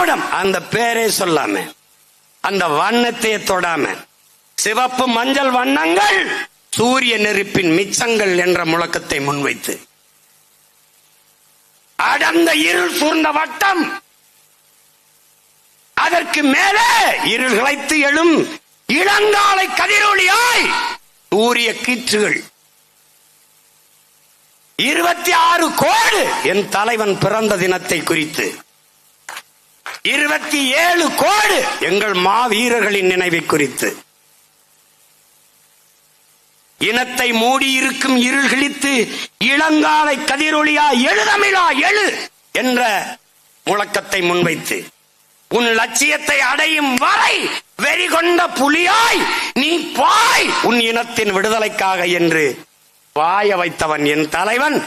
திராவிடம் அந்த பேரே சொல்லாம, அந்த வண்ணத்தை தொடாம, சிவப்பு மஞ்சள் வண்ணங்கள் சூரிய நெருப்பின் மிச்சங்கள் என்ற முழக்கத்தை முன்வைத்து அடர்ந்த இருள் சூழ்ந்த வட்டம், அதற்கு மேலே இருள் கிளைத்து எழும் இளங்காலை கதிரொளியாய் சூரிய கீற்றுகள் 26 கோடி என் தலைவன் பிறந்த தினத்தை குறித்து 27 கோடி எங்கள் மாவீரர்களின் நினைவை குறித்து இனத்தை மூடியிருக்கும் இருள் கிழித்து இளங்காலை கதிரொளியா எழுதமிழா எழு என்ற முழக்கத்தை முன்வைத்து உன் லட்சியத்தை அடையும் வரை வெறி கொண்ட புலியாய் நீ பாய் உன் இனத்தின் விடுதலைக்காக என்று வாய வைத்தவன் என் தலைவன்.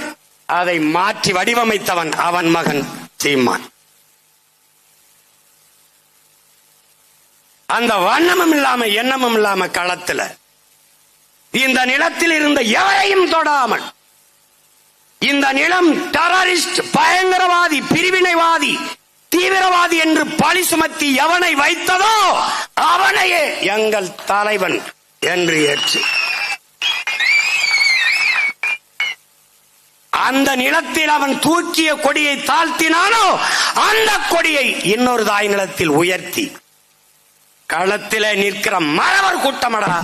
அதை மாற்றி வடிவமைத்தவன் அவன் மகன் சீமான். அந்த வண்ணமும் இல்லாம எண்ணமும் இல்லாம களத்துல இந்த நிலத்தில் இருந்த எவரையும் தொடாமல், இந்த நிலம் டெரரிஸ்ட், பயங்கரவாதி, பிரிவினைவாதி, தீவிரவாதி என்று பழி சுமத்தி எவனை வைத்ததோ அவனையே எங்கள் தலைவன் என்று ஏற்று அந்த நிலத்தில் அவன் தூக்கிய கொடியை தாழ்த்தினானோ அந்த கொடியை இன்னொரு தாய் நிலத்தில் உயர்த்தி களத்திலே நிற்கிற மறவர் கூட்டமடா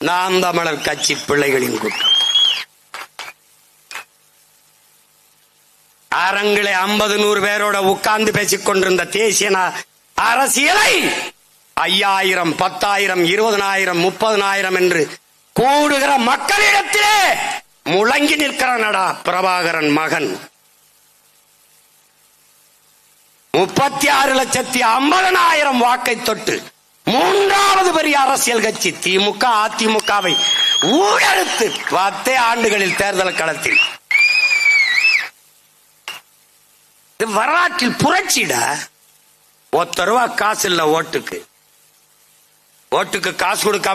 நாம் தமிழர் கட்சி பிள்ளைகளின் கூட்டம். அரங்கிலே 50-100 பேரோட உட்கார்ந்து பேசிக் கொண்டிருந்த தேசிய அரசியலை 5000, 10,000, 20,000, 30,000 என்று கூடுகிற மக்களிடத்திலே முழங்கி நிற்கிறானடா பிரபாகரன் மகன். 36,50,000 வாக்கை தொட்டு 3வது பெரிய அரசியல் கட்சி திமுக அதிமுகவை ஊழலுத்து 10 ஆண்டுகளில் தேர்தல் களத்தில் வரலாற்றில் புரட்சிட. ₹1 காசு இல்ல ஓட்டுக்கு காசு கொடுக்காம